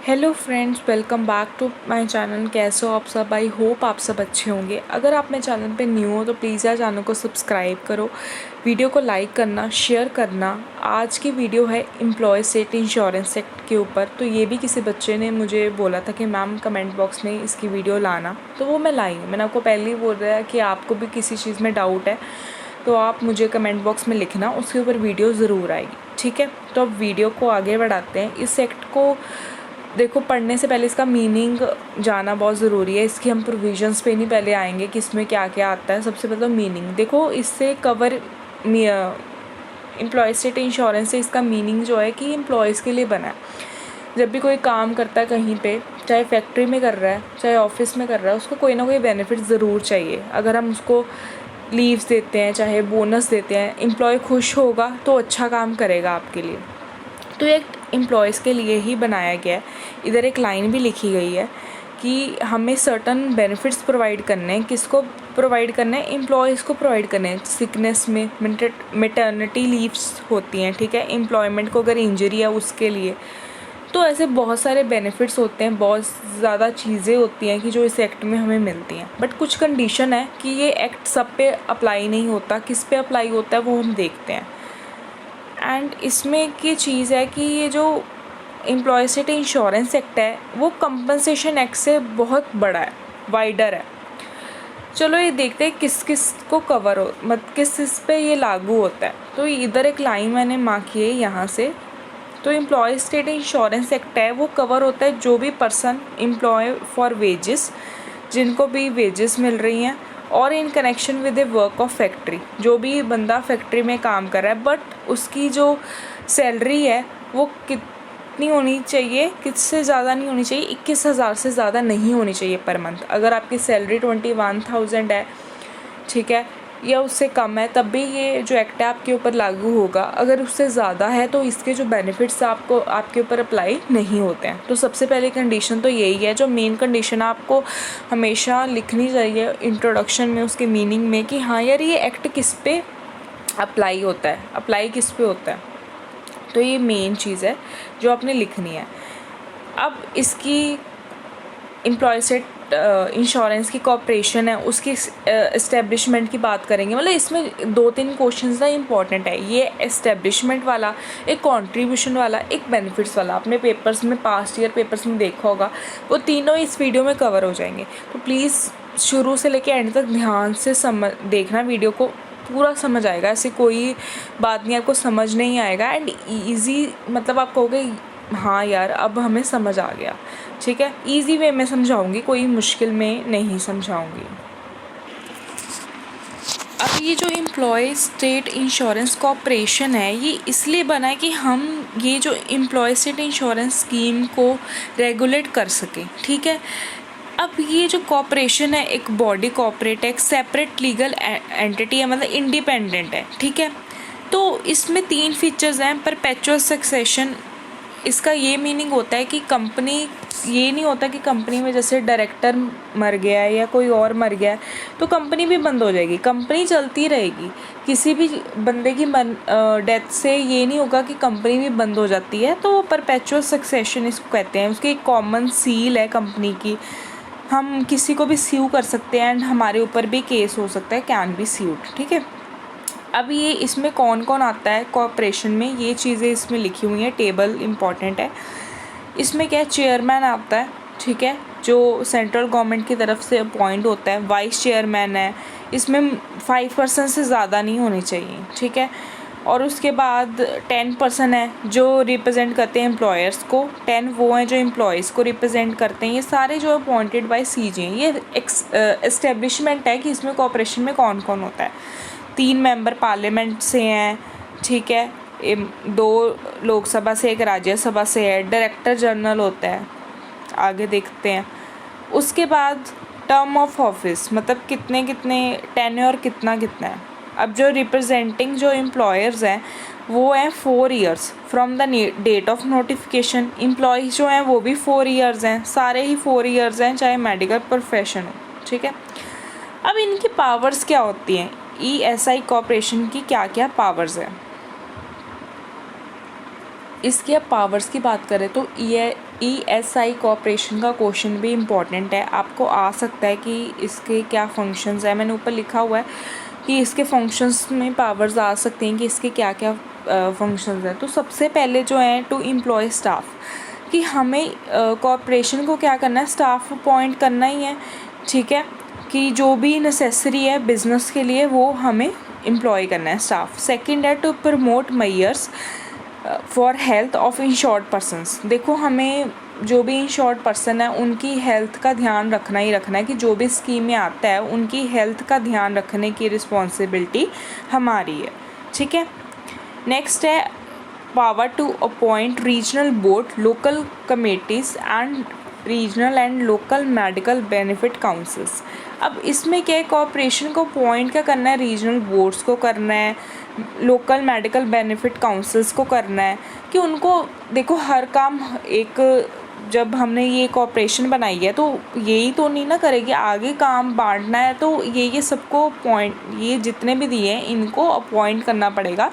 Hello friends, welcome back to my channel. कैसे हो आप सब? आई होप आप सब अच्छे होंगे। अगर आप मेरे चैनल पे न्यू हो तो प्लीज़ यार चैनल को सब्सक्राइब करो, वीडियो को लाइक करना, शेयर करना। आज की वीडियो है एम्प्लॉय स्टेट इंश्योरेंस एक्ट के ऊपर। तो ये भी किसी बच्चे ने मुझे बोला था कि मैम कमेंट बॉक्स में इसकी वीडियो लाना, तो वो मैं लाई हूँ। मैंने आपको पहले ही बोल रहा है कि आपको भी किसी चीज़ में डाउट है तो आप मुझे कमेंट बॉक्स में लिखना, उसके ऊपर वीडियो ज़रूर आएगी, ठीक है। तो अब वीडियो को आगे बढ़ाते हैं। इस एक्ट को देखो, पढ़ने से पहले इसका मीनिंग जानना बहुत ज़रूरी है। इसकी हम प्रोविजंस पे नहीं पहले आएंगे कि इसमें क्या क्या आता है। सबसे पहले मीनिंग देखो, इससे कवर एम्प्लॉय स्टेट इंश्योरेंस से इसका मीनिंग जो है कि एम्प्लॉयज़ के लिए बना है। जब भी कोई काम करता है कहीं पे, चाहे फैक्ट्री में कर रहा है चाहे ऑफिस में कर रहा है, उसको कोई ना कोई बेनिफिट ज़रूर चाहिए। अगर हम उसको लीव्स देते हैं, चाहे बोनस देते हैं, एम्प्लॉय खुश होगा तो अच्छा काम करेगा आपके लिए। तो एक एम्प्लॉयज़ के लिए ही बनाया गया है। इधर एक लाइन भी लिखी गई है कि हमें सर्टन बेनिफिट्स प्रोवाइड करने हैं। किसको प्रोवाइड करने हैं? एम्प्लॉयज़ को प्रोवाइड करने हैं। सिकनेस में मैटरनिटी लीव्स होती हैं, ठीक है। एम्प्लॉयमेंट को अगर इंजरी है उसके लिए, तो ऐसे बहुत सारे बेनिफिट्स होते हैं, बहुत ज़्यादा चीज़ें होती हैं कि जो इस एक्ट में हमें मिलती हैं। बट कुछ कंडीशन है कि ये एक्ट सब पे अप्लाई नहीं होता। किस पे अप्लाई होता है वो हम देखते हैं। एंड इसमें एक ये चीज़ है कि ये जो एम्प्लॉय स्टेट इंश्योरेंस एक्ट है वो कंपनसेशन एक्ट से बहुत बड़ा है, वाइडर है। चलो ये देखते हैं किस किस को कवर हो, मतलब किस पे ये लागू होता है। तो इधर एक लाइन मैंने मार्क की है यहाँ से। तो एम्प्लॉय स्टेट इंश्योरेंस एक्ट है वो कवर होता है जो भी पर्सन एम्प्लॉय फॉर वेजेस, जिनको भी वेजेस मिल रही हैं, और in connection with A work of factory, जो भी बंदा फैक्ट्री में काम कर रहा है बट उसकी जो सैलरी है वो कितनी होनी चाहिए, किससे ज़्यादा नहीं होनी चाहिए, 21,000 से ज़्यादा नहीं होनी चाहिए पर मंथ। अगर आपकी सैलरी 21,000 है, ठीक है, या उससे कम है, तब भी ये जो एक्ट है आपके ऊपर लागू होगा। अगर उससे ज़्यादा है तो इसके जो बेनिफिट्स आपको आपके ऊपर अप्लाई नहीं होते हैं। तो सबसे पहले कंडीशन तो यही है, जो मेन कंडीशन आपको हमेशा लिखनी चाहिए इंट्रोडक्शन में, उसके मीनिंग में, कि हाँ यार ये एक्ट किस पे अप्लाई होता है, अप्लाई किस पे होता है। तो ये मेन चीज़ है जो आपने लिखनी है। अब इसकी एम्प्लॉय स्टेट इंश्योरेंस की कॉर्पोरेशन है, उसकी इस्टेब्लिशमेंट की बात करेंगे। मतलब इसमें 2-3 क्वेश्चंस ना इंपॉर्टेंट है। ये इस्टेब्लिशमेंट वाला, एक कंट्रीब्यूशन वाला, एक बेनिफिट्स वाला, आपने पेपर्स में, पास्ट ईयर पेपर्स में देखा होगा। वो तीनों इस वीडियो में कवर हो जाएंगे। तो प्लीज़ शुरू से लेकर एंड तक ध्यान से देखना, वीडियो को पूरा समझ आएगा। ऐसी कोई बात नहीं आपको समझ नहीं आएगा। एंड ईजी, मतलब आप कहोगे हाँ यार अब हमें समझ आ गया, ठीक है। इजी वे में समझाऊंगी, कोई मुश्किल में नहीं समझाऊंगी। अब ये जो एम्प्लॉय स्टेट इंश्योरेंस कॉर्पोरेशन है, ये इसलिए बना है कि हम ये जो एम्प्लॉय स्टेट इंश्योरेंस स्कीम को रेगुलेट कर सकें, ठीक है। अब ये जो कॉर्पोरेशन है एक बॉडी कॉर्पोरेट है, एक सेपरेट लीगल एंटिटी है, मतलब इंडिपेंडेंट है, ठीक है। तो इसमें 3 फीचर्स हैं। परपेचुअल सक्सेशन, इसका ये मीनिंग होता है कि कंपनी, ये नहीं होता कि कंपनी में जैसे डायरेक्टर मर गया है या कोई और मर गया है तो कंपनी भी बंद हो जाएगी। कंपनी चलती रहेगी। किसी भी बंदे की डेथ से ये नहीं होगा कि कंपनी भी बंद हो जाती है। तो वो परपेचुअल सक्सेशन इसको कहते हैं। उसकी एक कॉमन सील है कंपनी की। हम किसी को भी स्यू कर सकते हैं एंड हमारे ऊपर भी केस हो सकता है, कैन बी स्यूड, ठीक है। अब ये इसमें कौन कौन आता है कॉर्पोरेशन में, ये चीज़ें इसमें लिखी हुई हैं, टेबल इम्पॉर्टेंट है। इसमें क्या है, चेयरमैन आता है, ठीक है, जो सेंट्रल गवर्नमेंट की तरफ से अपॉइंट होता है। वाइस चेयरमैन है, इसमें 5% से ज़्यादा नहीं होनी चाहिए, ठीक है। और उसके बाद 10% है जो रिप्रेजेंट करते हैं एम्प्लॉयर्स को, 10 वो हैं जो एम्प्लॉयज़ को रिप्रेजेंट करते हैं। ये सारे जो अपॉइंटेड बाय सीजे हैं। ये एस्टेब्लिशमेंट है कि इसमें कॉर्पोरेशन में कौन कौन होता है। 3 मेंबर पार्लियामेंट से हैं, ठीक है, 2 लोकसभा से, 1 राज्यसभा से है। डायरेक्टर जनरल होता है, आगे देखते हैं। उसके बाद टर्म ऑफ ऑफिस, मतलब कितने कितने टेन्योर कितना कितना है। अब जो रिप्रेजेंटिंग जो एम्प्लॉयर्स हैं वो हैं 4 years from the date of notification. Employees जो हैं वो भी 4 ईयर्स हैं, सारे ही 4 ईयर्स हैं, चाहे मेडिकल प्रोफेशन हो, ठीक है। अब इनकी पावर्स क्या होती हैं, ESI कॉर्पोरेशन की क्या क्या पावर्स हैं। इसकी अब पावर्स की बात करें तो ESI कॉर्पोरेशन का क्वेश्चन भी इम्पॉर्टेंट है, आपको आ सकता है कि इसके क्या फंक्शंस है। मैंने ऊपर लिखा हुआ है कि इसके फंक्शंस में पावर्स आ सकते हैं कि इसके क्या क्या फंक्शंस हैं। तो सबसे पहले जो है टू एम्प्लॉय स्टाफ, कि हमें कॉर्पोरेशन को क्या करना है, स्टाफ अपॉइंट करना ही है, ठीक है, कि जो भी नेसेसरी है बिज़नेस के लिए वो हमें एम्प्लॉय करना है स्टाफ। सेकंड है to promote measures for health of insured persons. देखो हमें जो भी इंश्योर्ड पर्सन है उनकी हेल्थ का ध्यान रखना ही रखना है, कि जो भी स्कीम में आता है उनकी हेल्थ का ध्यान रखने की रिस्पॉन्सिबिलिटी हमारी है, ठीक है। नेक्स्ट है power to appoint regional board, local committees and regional and local medical benefit councils. अब इसमें क्या है, कॉर्पोरेशन को अपॉइंट क्या करना है, रीजनल बोर्ड्स को करना है, लोकल मेडिकल बेनिफिट काउंसिल्स को करना है, कि उनको देखो हर काम एक, जब हमने ये कॉर्पोरेशन बनाई है तो यही तो नहीं ना करेगी, आगे काम बांटना है, तो ये सबको पॉइंट, ये जितने भी दिए हैं इनको अपॉइंट करना पड़ेगा,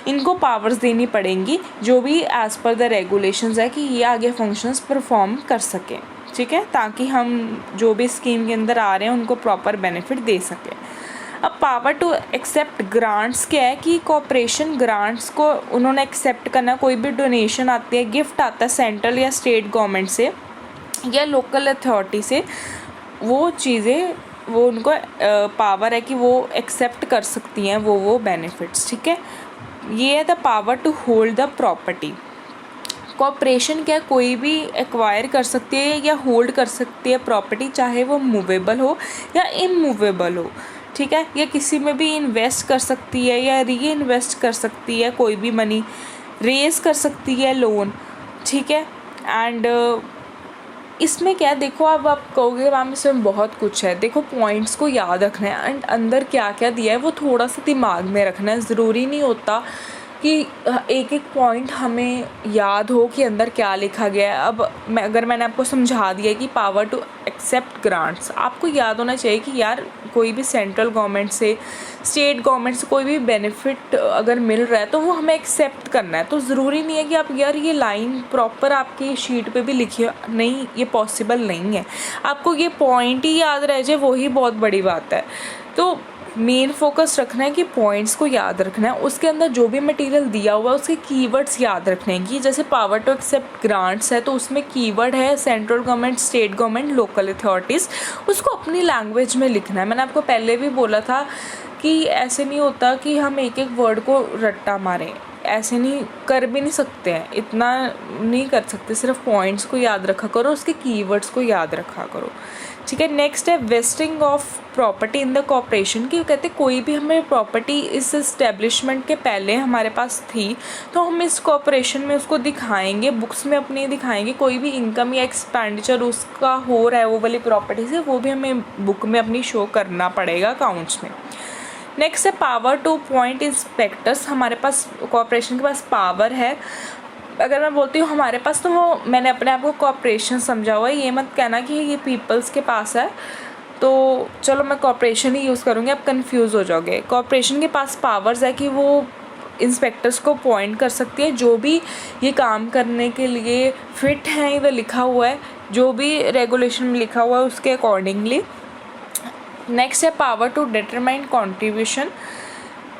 इनको पावर्स देनी पड़ेंगी जो भी एज़ पर द रेगुलेशंस है, कि ये आगे फंक्शंस परफॉर्म कर सकें, ठीक है, ताकि हम जो भी स्कीम के अंदर आ रहे हैं उनको प्रॉपर बेनिफिट दे सकें। अब पावर टू एक्सेप्ट ग्रांट्स क्या है, कि कॉर्पोरेशन ग्रांट्स को उन्होंने एक्सेप्ट करना, कोई भी डोनेशन आती है, गिफ्ट आता है सेंट्रल या स्टेट गवर्नमेंट से या लोकल अथॉरिटी से, वो चीज़ें वो उनको पावर है कि वो एक्सेप्ट कर सकती हैं वो बेनिफिट्स, ठीक है। ये है the power to hold the property. Corporation क्या कोई भी एक्वायर कर सकती है या होल्ड कर सकती है प्रॉपर्टी, चाहे वो मूवेबल हो या इमूवेबल हो, ठीक है, या किसी में भी इन्वेस्ट कर सकती है या री इन्वेस्ट कर सकती है, कोई भी मनी रेज कर सकती है, लोन, ठीक है। एंड इसमें क्या है, देखो अब आप कहोगे मैम इसमें बहुत कुछ है, देखो पॉइंट्स को याद रखना है एंड अंदर क्या क्या दिया है वो थोड़ा सा दिमाग में रखना है। ज़रूरी नहीं होता कि एक एक पॉइंट हमें याद हो कि अंदर क्या लिखा गया है। अब अगर मैंने आपको समझा दिया कि पावर टू एक्सेप्ट ग्रांट्स, आपको याद होना चाहिए कि यार कोई भी सेंट्रल गवर्नमेंट से, स्टेट गवर्नमेंट से कोई भी बेनिफिट अगर मिल रहा है तो वो हमें एक्सेप्ट करना है। तो ज़रूरी नहीं है कि आप यार ये लाइन प्रॉपर आपकी शीट पे भी लिखी, नहीं, ये पॉसिबल नहीं है। आपको ये पॉइंट ही याद रह जाए वही बहुत बड़ी बात है। तो मेन फोकस रखना है कि पॉइंट्स को याद रखना है, उसके अंदर जो भी मटेरियल दिया हुआ है उसके कीवर्ड्स याद रखने हैं। कि जैसे पावर टू एक्सेप्ट ग्रांट्स है तो उसमें कीवर्ड है central government, state government, local authorities, उसको अपनी लैंग्वेज में लिखना है। मैंने आपको पहले भी बोला था कि ऐसे नहीं होता कि हम एक एक वर्ड को रट्टा मारें, ऐसे नहीं कर भी नहीं सकते हैं, इतना नहीं कर सकते, सिर्फ पॉइंट्स को याद रखा करो, उसके कीवर्ड्स को याद रखा करो, ठीक है। नेक्स्ट है wasting of property in the corporation. कि कहते कोई भी हमें प्रॉपर्टी इस इस्टेब्लिशमेंट के पहले हमारे पास थी तो हम इस कॉर्पोरेशन में उसको दिखाएंगे, बुक्स में अपनी दिखाएंगे, कोई भी इनकम या एक्सपेंडिचर उसका हो रहा है वो वाली प्रॉपर्टी से, वो भी हमें बुक में अपनी शो करना पड़ेगा अकाउंट्स में। नेक्स्ट है पावर टू अपॉइंट इंस्पेक्टर्स। हमारे पास कॉर्पोरेशन के पास पावर है, अगर मैं बोलती हूँ हमारे पास, तो वो मैंने अपने आप को कॉर्पोरेशन समझा हुआ है, ये मत कहना कि ये पीपल्स के पास है, तो चलो मैं कॉर्पोरेशन ही यूज़ करूँगी, आप कंफ्यूज हो जाओगे। कॉर्पोरेशन के पास पावर्स है कि वो इंस्पेक्टर्स को अपॉइंट कर सकती है, जो भी ये काम करने के लिए फिट हैं, इधर लिखा हुआ है, जो भी रेगुलेशन में लिखा हुआ है उसके अकॉर्डिंगली। नेक्स्ट है पावर टू डिटरमाइन कॉन्ट्रीब्यूशन।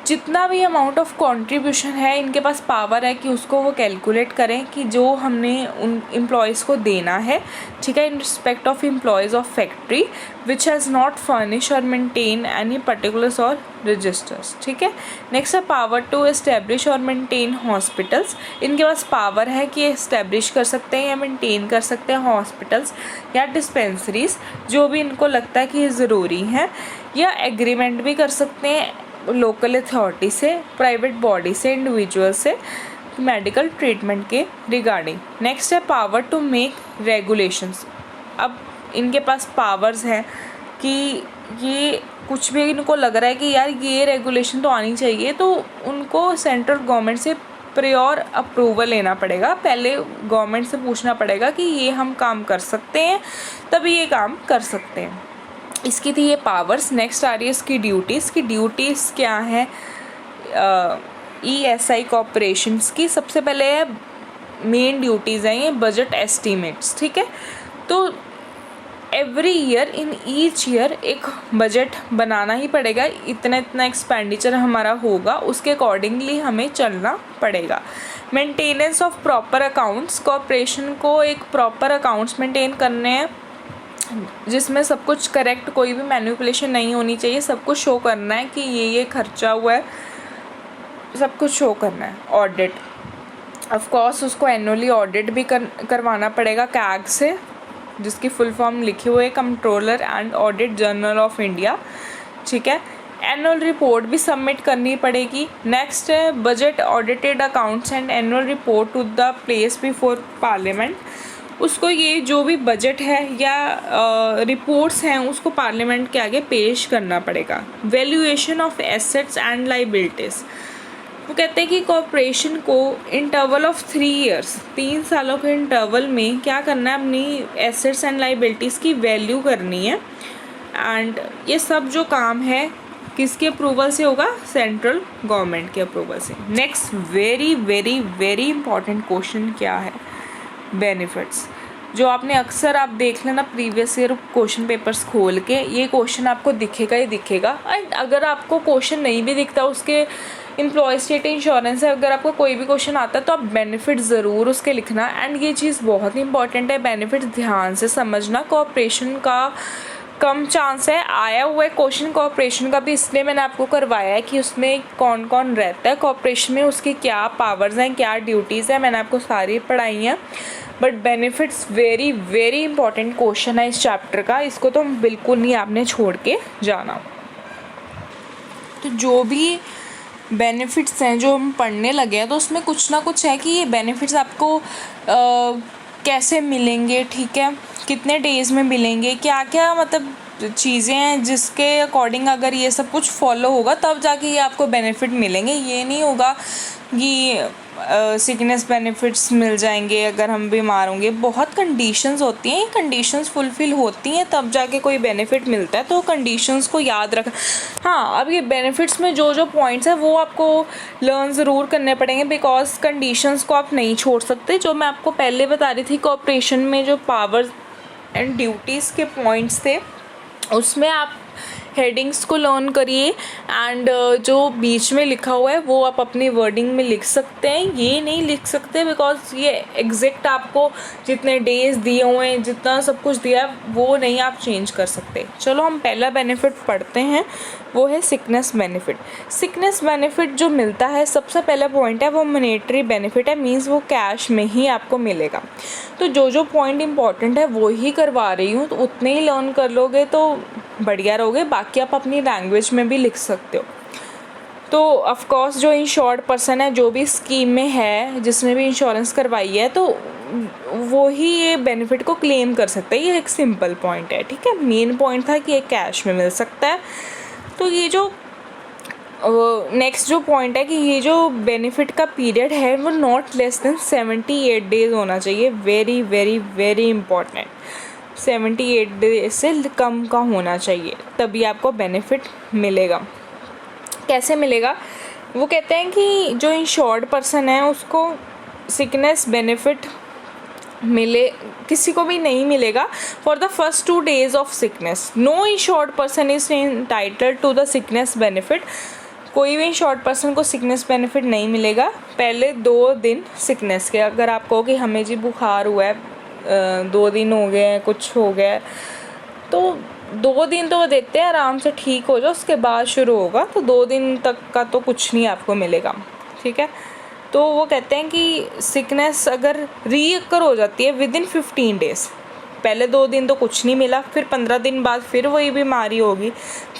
जितना भी अमाउंट ऑफ कंट्रीब्यूशन है इनके पास पावर है कि उसको वो कैलकुलेट करें कि जो हमने उन एम्प्लॉयज़ को देना है, ठीक है, in respect of employees of factory which has not furnish और मेंटेन एनी पर्टिकुलर्स और रजिस्टर्स, ठीक है। नेक्स्ट है पावर टू एस्टेब्लिश और मेंटेन हॉस्पिटल्स। इनके पास पावर है कि एस्टेब्लिश कर सकते हैं या मेंटेन कर सकते हैं हॉस्पिटल्स या डिस्पेंसरीज, जो भी इनको लगता है कि ये ज़रूरी है, या एग्रीमेंट भी कर सकते हैं लोकल अथॉरिटी से, प्राइवेट बॉडी से, इंडिविजुअल से मेडिकल ट्रीटमेंट के रिगार्डिंग। नेक्स्ट है पावर टू मेक रेगुलेशंस। अब इनके पास पावर्स हैं कि ये कुछ भी इनको लग रहा है कि यार ये रेगुलेशन तो आनी चाहिए, तो उनको सेंट्रल गवर्नमेंट से प्रायर अप्रूवल लेना पड़ेगा, पहले गवर्नमेंट से पूछना पड़ेगा कि ये हम काम कर सकते हैं, तभी ये काम कर सकते हैं। इसकी थी ये पावर्स। नेक्स्ट आ रही है इसकी ड्यूटीज़। की ड्यूटीज़ क्या है ESI कॉर्पोरेशंस की। सबसे पहले है मेन ड्यूटीज़ हैं ये बजट एस्टीमेट्स, ठीक है। तो every year in each year एक बजट बनाना ही पड़ेगा, इतना इतना एक्सपेंडिचर हमारा होगा, उसके अकॉर्डिंगली हमें चलना पड़ेगा। Maintenance of proper accounts, corporation को एक प्रॉपर अकाउंट्स मेंटेन करने हैं जिसमें सब कुछ करेक्ट, कोई भी मैनिपुलेशन नहीं होनी चाहिए, सब कुछ शो करना है कि ये खर्चा हुआ है, सब कुछ शो करना है। ऑडिट, ऑफ कोर्स उसको एनुअली ऑडिट भी करवाना पड़ेगा कैग से, जिसकी फुल फॉर्म लिखी हुई है controller and audit general of India, ठीक है। एनुअल रिपोर्ट भी सबमिट करनी पड़ेगी। नेक्स्ट है budget audited accounts and annual report to the place before parliament, उसको ये जो भी बजट है या रिपोर्ट्स हैं उसको पार्लियामेंट के आगे पेश करना पड़ेगा। Valuation of assets and liabilities, वो कहते हैं कि कॉर्पोरेशन को इंटरवल ऑफ 3 ईयर्स, 3 सालों के इंटरवल में क्या करना है, अपनी एसेट्स एंड लाइबिलिटीज़ की वैल्यू करनी है। एंड ये सब जो काम है किसके अप्रूवल से होगा, सेंट्रल गवर्नमेंट के अप्रूवल से। Next very very very important question क्या है, बेनिफिट्स, जो आपने अक्सर आप देख लेना प्रीवियस ईयर क्वेश्चन पेपर्स खोल के, ये क्वेश्चन आपको दिखेगा ही दिखेगा। एंड अगर आपको क्वेश्चन नहीं भी दिखता उसके एम्प्लॉय स्टेट इंश्योरेंस है, अगर आपको कोई भी क्वेश्चन आता है तो आप बेनिफिट ज़रूर उसके लिखना। एंड ये चीज़ बहुत ही इंपॉर्टेंट है, बेनिफिट ध्यान से समझना। कॉर्पोरेशन का कम चांस है, आया हुआ है क्वेश्चन कॉर्पोरेशन का भी, इसलिए मैंने आपको करवाया है कि उसमें कौन कौन रहता है कॉर्पोरेशन में, उसकी क्या पावर्स हैं, क्या ड्यूटीज़ हैं, मैंने आपको सारी पढ़ाई हैं। But benefits very very important question है इस चैप्टर का, इसको तो बिल्कुल नहीं आपने छोड़ के जाना। तो जो भी बेनिफिट्स हैं जो हम पढ़ने लगे हैं तो उसमें कुछ ना कुछ है कि ये बेनिफिट्स आपको कैसे मिलेंगे, ठीक है, कितने डेज़ में मिलेंगे, क्या क्या मतलब चीज़ें हैं जिसके अकॉर्डिंग अगर ये सब कुछ फॉलो होगा तब जाके ये आपको बेनिफिट मिलेंगे। ये नहीं होगा कि सिकनेस बेनिफिट्स मिल जाएंगे अगर हम बीमार होंगे, बहुत कंडीशंस होती हैं, ये कंडीशंस फुलफ़िल होती हैं तब जाके कोई बेनिफिट मिलता है, तो कंडीशंस को याद रख। हाँ, अब ये बेनिफिट्स में जो जो पॉइंट्स हैं वो आपको लर्न ज़रूर करने पड़ेंगे, बिकॉज कंडीशंस को आप नहीं छोड़ सकते। जो मैं आपको पहले बता रही थी कॉर्पोरेशन में जो पावर्स एंड ड्यूटीज़ के पॉइंट्स थे, उसमें आप हेडिंग्स को लर्न करिए एंड जो बीच में लिखा हुआ है वो आप अपनी वर्डिंग में लिख सकते हैं। ये नहीं लिख सकते बिकॉज ये एग्जैक्ट आपको जितने डेज दिए हुए हैं, जितना सब कुछ दिया है, वो नहीं आप चेंज कर सकते। चलो हम पहला बेनिफिट पढ़ते हैं, वो है सिकनेस बेनिफिट। सिकनेस बेनिफिट जो मिलता है, सबसे पहला पॉइंट है वो मॉनेटरी बेनिफिट है, मीन्स वो कैश में ही आपको मिलेगा। तो जो जो पॉइंट इंपॉर्टेंट है वो ही करवा रही हूँ, तो उतने ही लर्न कर लोगे तो बढ़िया रहोगे, बाकी आप अपनी लैंग्वेज में भी लिख सकते हो। तो ऑफ कोर्स जो इंश्योर्ड पर्सन है, जो भी स्कीम में है, जिसने भी इंश्योरेंस करवाई है, तो वो ही ये बेनिफिट को क्लेम कर सकता है। ये एक सिंपल पॉइंट है, ठीक है। मेन पॉइंट था कि ये कैश में मिल सकता है। तो ये जो नेक्स्ट जो पॉइंट है कि ये जो बेनिफिट का पीरियड है वो नॉट लेस देन 78 डेज होना चाहिए। Very very very important, 78 days से कम का होना चाहिए, तभी आपको बेनिफिट मिलेगा। कैसे मिलेगा, वो कहते हैं कि जो इंश्योर्ड पर्सन है उसको सिकनेस बेनिफिट मिले, किसी को भी नहीं मिलेगा for the first 2 days of sickness. No insured person is entitled to the sickness benefit. कोई भी इंश्योर्ड पर्सन को सिकनेस बेनिफिट नहीं मिलेगा पहले 2 दिन सिकनेस के। अगर आप कहो कि हमें जी बुखार हुआ है, 2 दिन हो गए हैं, कुछ हो गया है, तो 2 दिन तो वो देते हैं आराम से ठीक हो जाओ, उसके बाद शुरू होगा, तो 2 दिन तक का तो कुछ नहीं आपको मिलेगा, ठीक है। तो वो कहते हैं कि सिकनेस अगर रीअकर हो जाती है विदिन 15 days, पहले 2 दिन तो कुछ नहीं मिला, फिर 15 दिन बाद फिर वही बीमारी होगी,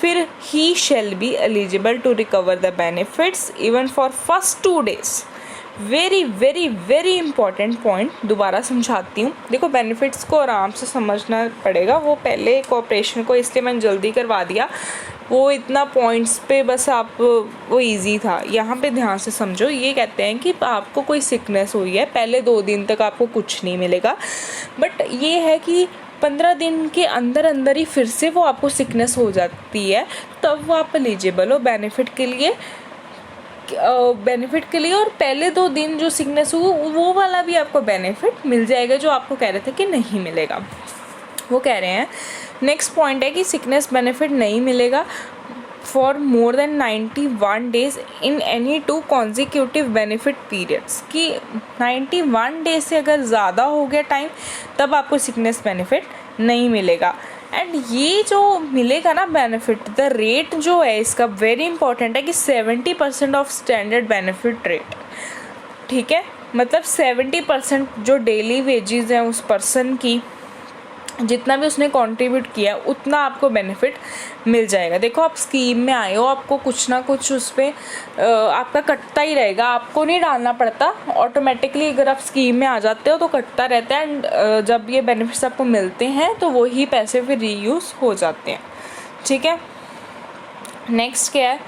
फिर ही shall be eligible to recover the benefits even for first 2 days। Very very very important point, दोबारा समझाती हूँ। देखो बेनिफिट्स को आराम से समझना पड़ेगा, वो पहले कॉर्पोरेशन को इसलिए मैंने जल्दी करवा दिया, वो इतना पॉइंट्स पे बस आप वो इजी था, यहाँ पे ध्यान से समझो। ये कहते हैं कि आपको कोई सिकनेस हुई है, पहले 2 दिन तक आपको कुछ नहीं मिलेगा, बट ये है कि 15 दिन के अंदर अंदर ही फिर से वो आपको सिकनेस हो जाती है, तब वो आप एलिजिबल हो बेनिफिट के लिए। बेनिफिट के लिए, और पहले 2 दिन जो सिकनेस हुआ वो वाला भी आपको बेनिफिट मिल जाएगा जो आपको कह रहे थे कि नहीं मिलेगा, वो कह रहे हैं। नेक्स्ट पॉइंट है कि सिकनेस बेनिफिट नहीं मिलेगा for more than 91 days in any 2 consecutive benefit periods, कि 91 डेज से अगर ज़्यादा हो गया टाइम तब आपको सिकनेस बेनिफिट नहीं मिलेगा। एंड ये जो मिलेगा ना बेनिफिट, द रेट जो है इसका वेरी इंपॉर्टेंट है कि 70% ऑफ स्टैंडर्ड बेनिफिट रेट, ठीक है, मतलब 70% जो डेली वेजेस हैं उस पर्सन की, जितना भी उसने कंट्रीब्यूट किया उतना आपको बेनिफिट मिल जाएगा। देखो आप स्कीम में आए हो, आपको कुछ ना कुछ उस पर आपका कटता ही रहेगा, आपको नहीं डालना पड़ता ऑटोमेटिकली। अगर आप स्कीम में आ जाते हो तो कटता रहता है, एंड जब ये बेनिफिट्स आपको मिलते हैं तो वही पैसे फिर रीयूज़ हो जाते हैं, ठीक है। नेक्स्ट क्या है,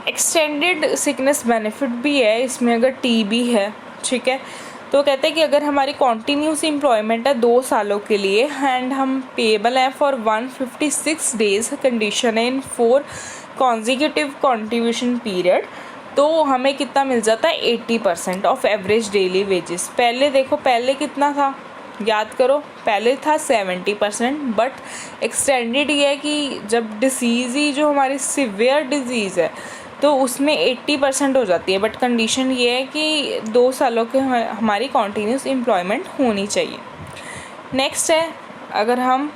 एक्सटेंडेड सिकनेस बेनिफिट भी है इसमें, अगर टीबी है, ठीक है, तो कहते हैं कि अगर हमारी कॉन्टीन्यूस एम्प्लॉयमेंट है 2 सालों के लिए एंड हम पेबल हैं फॉर 156 डेज, कंडीशन है इन 4 कॉन्जिक्यूटिव कॉन्ट्रीब्यूशन पीरियड, तो हमें कितना मिल जाता है 80% ऑफ एवरेज डेली वेजेस। पहले देखो, पहले कितना था याद करो, पहले था 70%, बट एक्सटेंडेड ये है कि जब डिसीज़ ही जो हमारी सिवियर डिजीज़ है तो उसमें 80% हो जाती है, बट कंडीशन ये है कि 2 सालों के हमारी कॉन्टीन्यूस एम्प्लॉयमेंट होनी चाहिए। नेक्स्ट है, अगर हम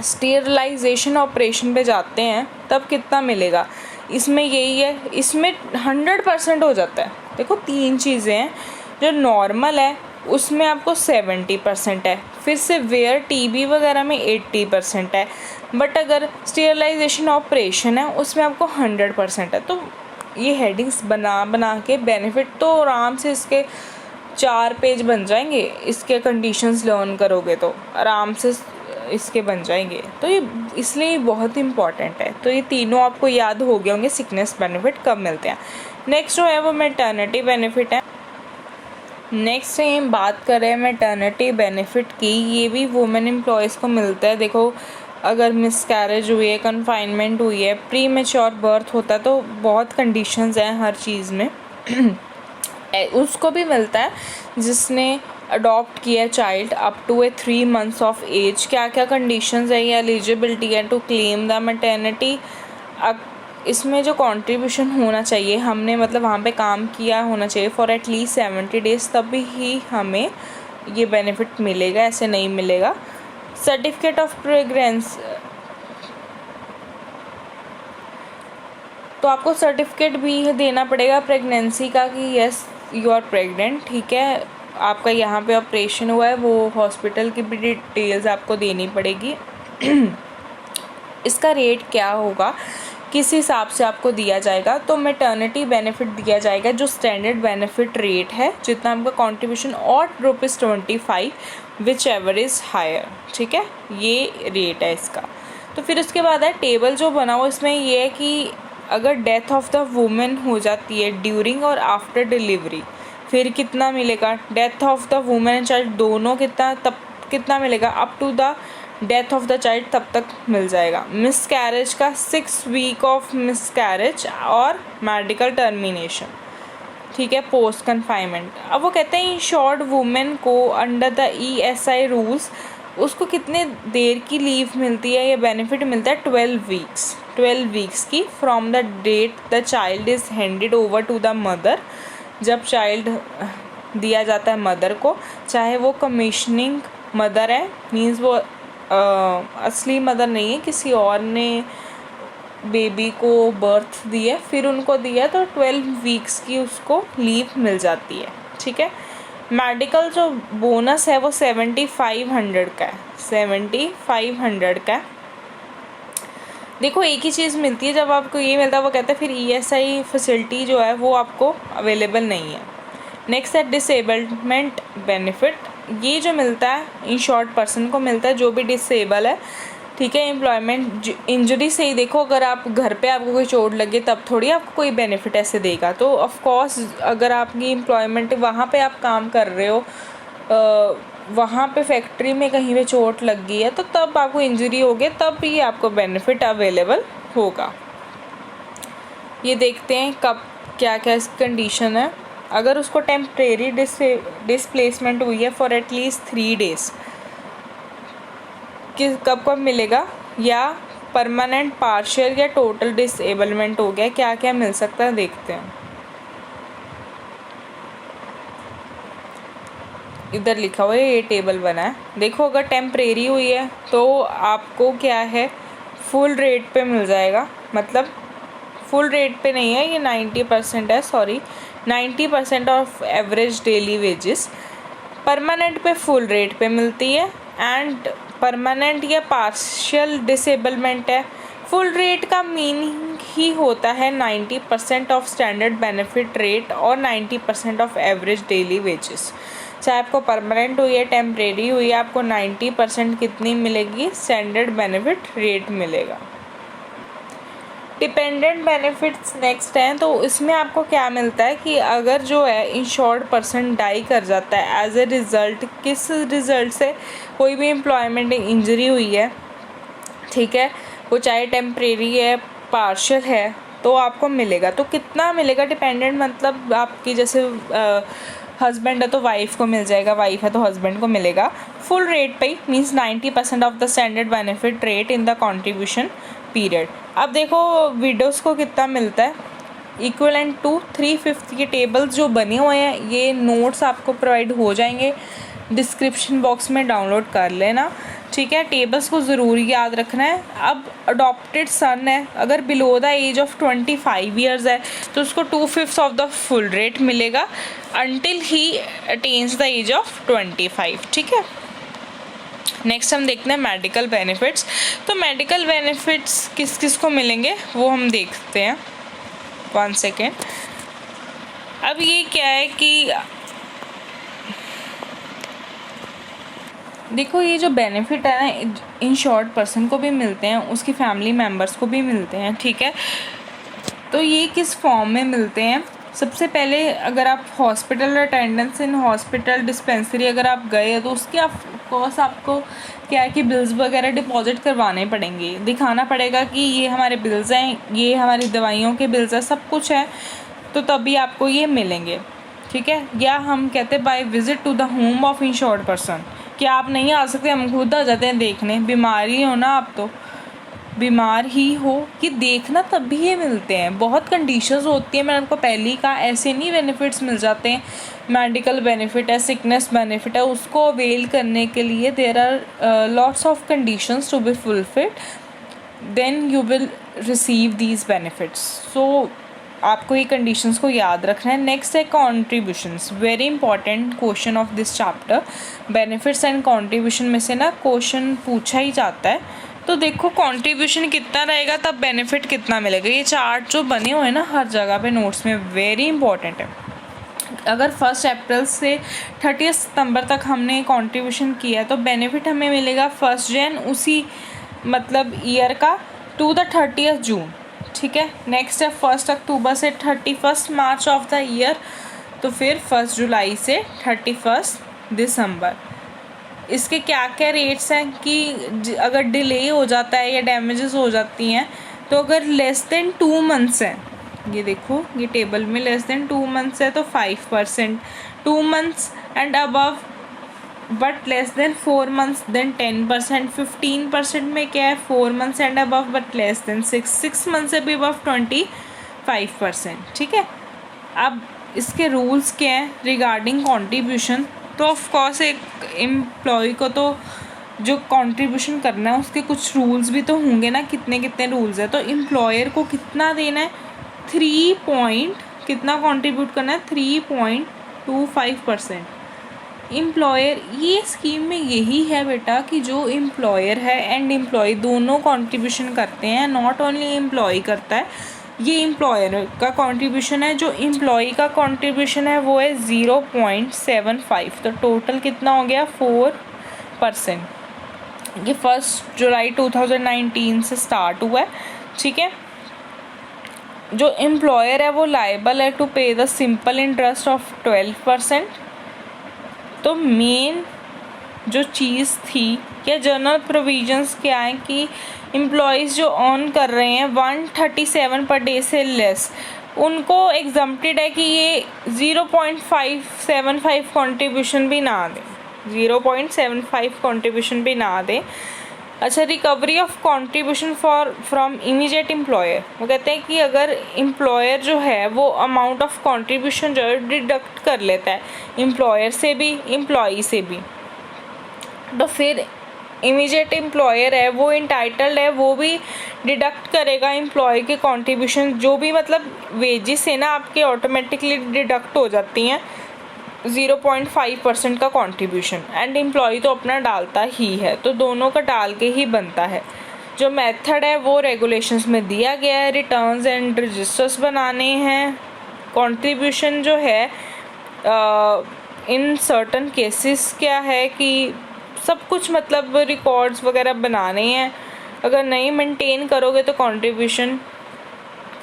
स्टेरिलाइजेशन ऑपरेशन पे जाते हैं तब कितना मिलेगा, इसमें यही है, इसमें 100% हो जाता है। देखो 3 चीज़ें हैं, जो नॉर्मल है उसमें आपको 70% है, फिर से वेयर टीबी वगैरह में 80% है, बट अगर स्टेरिलाइजेशन ऑपरेशन है उसमें आपको 100% है। तो ये हेडिंग्स बना के बेनिफिट तो आराम से इसके 4 पेज बन जाएंगे, इसके कंडीशंस लर्न करोगे तो आराम से इसके बन जाएंगे, तो ये इसलिए बहुत इंपॉर्टेंट है। तो ये तीनों आपको याद हो गए होंगे सिकनेस बेनिफिट कब मिलते हैं। नेक्स्ट जो है वो मैटरनिटी बेनिफिट है। नेक्स्ट हम बात करें मैटरनिटी बेनिफिट की, ये भी वुमेन एम्प्लॉयज़ को मिलता है। देखो अगर मिसकैरेज हुई है, कन्फाइनमेंट हुई है, प्री मैच्योर बर्थ होता है, तो बहुत कंडीशंस हैं हर चीज़ में उसको भी मिलता है जिसने अडॉप्ट किया child up to 3 months of age. क्या क्या कंडीशंस है, ये एलिजिबिलिटी है टू क्लेम द मैटरनिटी। इसमें जो कंट्रीब्यूशन होना चाहिए, हमने मतलब वहाँ पे काम किया होना चाहिए फॉर एटलीस्ट 70 days, तभी ही हमें ये बेनिफिट मिलेगा, ऐसे नहीं मिलेगा। सर्टिफिकेट ऑफ प्रेगनेंसी, तो आपको सर्टिफिकेट भी देना पड़ेगा प्रेगनेंसी का कि यस यू आर प्रेग्नेंट, ठीक है, आपका यहाँ पे ऑपरेशन हुआ है, वो हॉस्पिटल की भी डिटेल्स आपको देनी पड़ेगी। इसका रेट क्या होगा, किस हिसाब से आपको दिया जाएगा, तो मैटरनिटी बेनिफिट दिया जाएगा जो स्टैंडर्ड बेनिफिट रेट है, जितना आपका कॉन्ट्रीब्यूशन और ₹25 विच एवर इज़ हायर, ठीक है, ये रेट है इसका। तो फिर उसके बाद है टेबल जो बना हुआ, इसमें ये है कि अगर डेथ ऑफ द वुमेन हो जाती है ड्यूरिंग और आफ्टर डिलीवरी, फिर कितना मिलेगा, death of the women and child दोनों कितना, तब कितना मिलेगा, up to the death of the child तब तक मिल जाएगा। मिसकैरेज का 6 वीक ऑफ मिसकैरेज और मेडिकल टर्मिनेशन, ठीक है, पोस्ट कन्फाइनमेंट। अब वो कहते हैं इंश्योर्ड वुमेन को अंडर द ESI रूल्स उसको कितने देर की लीव मिलती है, ये बेनिफिट मिलता है 12 वीक्स की from the date the child is handed over to the mother. जब चाइल्ड दिया जाता है मदर को, चाहे वो कमीशनिंग मदर है, मीन्स वो असली मदर नहीं है, किसी और ने बेबी को बर्थ दी है फिर उनको दिया, तो 12 वीक्स की उसको लीव मिल जाती है, ठीक है। मेडिकल जो बोनस है वो 7500 का है, 7500 का। देखो एक ही चीज़ मिलती है, जब आपको ये मिलता है वो कहते हैं फिर ESI फैसिलिटी जो है वो आपको अवेलेबल नहीं है। नेक्स्ट है डिसेबलमेंट बेनिफिट, ये जो मिलता है इंश्योर्ड पर्सन को मिलता है जो भी डिसेबल है, ठीक है, एम्प्लॉयमेंट इंजरी से ही। देखो अगर आप घर पे आपको कोई चोट लगे तब थोड़ी आपको कोई बेनिफिट ऐसे देगा, तो ऑफ कोर्स अगर आपकी एम्प्लॉयमेंट वहाँ पे आप काम कर रहे हो, वहाँ पे फैक्ट्री में कहीं पे चोट लग गई है, तो तब आपको इंजरी हो गई, तब ये आपको बेनिफिट अवेलेबल होगा। ये देखते हैं कब क्या क्या इसकी कंडीशन है। अगर उसको टेम्परेरी डिसप्लेसमेंट हुई है फॉर एटलीस्ट 3 डेज़, कब कब मिलेगा, या परमानेंट, पार्शियल या टोटल डिसेबलमेंट हो गया, क्या क्या मिल सकता है देखते हैं। इधर लिखा हुआ है, ये टेबल बना है। देखो अगर टेम्परेरी हुई है तो आपको क्या है, फुल रेट पे मिल जाएगा, मतलब फुल रेट पे नहीं है, ये 90% है, sorry 90% of average daily wages. Permanent पे फुल रेट पे मिलती है, एंड परमानेंट या पार्शियल डिसेबलमेंट है। फुल रेट का मीनिंग ही होता है 90% ऑफ स्टैंडर्ड बेनिफिट रेट और 90% ऑफ एवरेज डेली वेजेस। चाहे आपको परमानेंट हुई है, टेम्परेरी हुई है, आपको 90% कितनी मिलेगी, स्टैंडर्ड बेनिफिट रेट मिलेगा। डिपेंडेंट बेनिफिट्स नेक्स्ट हैं, तो इसमें आपको क्या मिलता है कि अगर जो है इंश्योर्ड पर्सन डाई कर जाता है एज ए रिज़ल्ट, किस रिज़ल्ट से, कोई भी एम्प्लॉयमेंट इंजरी हुई है, ठीक है, वो चाहे टेम्परेरी है, पार्शियल है, तो आपको मिलेगा। तो कितना मिलेगा डिपेंडेंट, मतलब आपकी जैसे हस्बैंड है तो वाइफ को मिल जाएगा, वाइफ है तो हस्बैंड को मिलेगा फुल रेट पे, means 90% of the standard benefit rate in the contribution period. अब देखो विडोज़ को कितना मिलता है, इक्वलेंट टू 350 के टेबल्स जो बने हुए हैं, ये नोट्स आपको प्रोवाइड हो जाएंगे, डिस्क्रिप्शन बॉक्स में डाउनलोड कर लेना, ठीक है। टेबल्स को ज़रूर याद रखना है। अब अडॉप्टेड सन है, अगर below the age of 25 years है तो उसको 2/5 ऑफ द फुल रेट मिलेगा until he attains the age of 25, ठीक है। नेक्स्ट हम देखते हैं मेडिकल बेनिफिट्स। तो मेडिकल बेनिफिट्स किस किस को मिलेंगे वो हम देखते हैं, 1 सेकेंड। अब ये क्या है कि देखो ये जो बेनिफिट है ना, इंश्योर्ड पर्सन को भी मिलते हैं, उसकी फैमिली मेम्बर्स को भी मिलते हैं, ठीक है। तो ये किस फॉर्म में मिलते हैं, सबसे पहले अगर आप hospital attendance in hospital dispensary अगर आप गए तो उसके ऑफकोर्स आपको क्या है कि बिल्स वगैरह डिपॉजिट करवाने पड़ेंगे, दिखाना पड़ेगा कि ये हमारे बिल्स हैं, ये हमारी दवाइयों के बिल्स हैं, सब कुछ है, तो तभी आपको ये मिलेंगे, ठीक है। या हम कहते हैं by visit to the home of insured person, क्या आप नहीं आ सकते, हम खुद आ जाते हैं देखने, बीमारी हो ना आप तो बीमार ही हो कि देखना, तभी ये मिलते हैं। बहुत कंडीशंस होती है, मैंने आपको पहले ही कहा, ऐसे नहीं बेनिफिट्स मिल जाते हैं। मेडिकल बेनिफिट है, सिकनेस बेनिफिट है, उसको अवेल करने के लिए there are lots of conditions to be fulfilled, then you will receive these benefits. So आपको ये कंडीशंस को याद रखना है। नेक्स्ट है contributions, very important question of this chapter. Benefits and contribution में से ना क्वेश्चन पूछा ही जाता है। तो देखो कंट्रीब्यूशन कितना रहेगा तब बेनिफिट कितना मिलेगा, ये चार्ट जो बने हुए हैं ना हर जगह पे नोट्स में, वेरी इंपॉर्टेंट है। अगर 1 अप्रैल से 30 सितंबर तक हमने कंट्रीब्यूशन किया तो बेनिफिट हमें मिलेगा 1 जनवरी उसी मतलब ईयर का टू द 30 जून, ठीक है। नेक्स्ट है 1 अक्टूबर से 31 मार्च ऑफ द ईयर, तो फिर 1 जुलाई से 31 दिसंबर। इसके क्या क्या रेट्स हैं कि अगर डिले हो जाता है या डैमेजेस हो जाती हैं, तो अगर लेस देन 2 मंथ्स है, ये देखो ये टेबल में लेस देन 2 मंथ्स है तो 5%, 2 months and above but less than 4 months then 10%, 15% में क्या है 4 months and above but less than 6 months से भी अबव 25%, ठीक है। अब इसके रूल्स क्या हैं रिगार्डिंग कॉन्ट्रीब्यूशन, तो ऑफ कोर्स एक एम्प्लॉय को तो जो कंट्रीब्यूशन करना है उसके कुछ रूल्स भी तो होंगे ना, कितने कितने रूल्स है। तो एम्प्लॉयर को कितना देना है, 3 कितना कंट्रीब्यूट करना है, 3.25%। एम्प्लॉयर, ये स्कीम में यही है बेटा कि जो एम्प्लॉयर है एंड एम्प्लॉय दोनों कंट्रीब्यूशन करते हैं, नॉट ओनली एम्प्लॉय करता है, ये एम्प्लॉयर का कंट्रीब्यूशन है। जो एम्प्लॉय का कंट्रीब्यूशन है वो है 0.75, तो टोटल कितना हो गया 4%। ये 1 जुलाई 2019 से स्टार्ट हुआ है, ठीक है। जो एम्प्लॉयर है वो लायबल है टू पे द सिंपल इंटरेस्ट ऑफ 12%। तो मेन जो चीज़ थी या जनरल प्रोविजंस क्या है कि एम्प्लॉयज़ जो अर्न कर रहे हैं 137 पर डे से लेस उनको एग्जम्प्टेड है कि ये 0.575 कंट्रीब्यूशन भी ना दें, 0.75 कंट्रीब्यूशन भी ना दें। अच्छा, recovery of contribution from immediate employer, वो कहते हैं कि अगर एम्प्लॉयर जो है वो अमाउंट ऑफ कंट्रीब्यूशन जो है डिडक्ट कर लेता है एम्प्लॉयर से भी एम्प्लॉई से भी, तो फिर इमीडिएट एम्प्लॉयर है वो इंटाइटल्ड है, वो भी डिडक्ट करेगा एम्प्लॉय के कंट्रीब्यूशन, जो भी मतलब वेजेस है ना आपके ऑटोमेटिकली डिडक्ट हो जाती हैं 0.5% का कंट्रीब्यूशन, एंड एम्प्लॉय तो अपना डालता ही है, तो दोनों का डाल के ही बनता है। जो मेथड है वो रेगुलेशंस में दिया गया है, रिटर्न्स एंड रजिस्टर्स बनाने हैं, कंट्रीब्यूशन जो है इन सर्टन केसेस क्या है कि सब कुछ मतलब रिकॉर्ड्स वगैरह बनाने हैं, अगर नहीं मेंटेन करोगे तो कंट्रीब्यूशन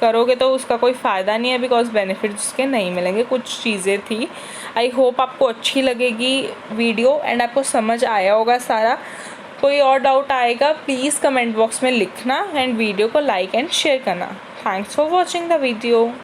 करोगे तो उसका कोई फ़ायदा नहीं है, बिकॉज बेनिफिट्स के नहीं मिलेंगे। कुछ चीज़ें थी, आई होप आपको अच्छी लगेगी वीडियो एंड आपको समझ आया होगा सारा। कोई और डाउट आएगा प्लीज़ कमेंट बॉक्स में लिखना एंड वीडियो को लाइक एंड शेयर करना। Thanks for watching the video.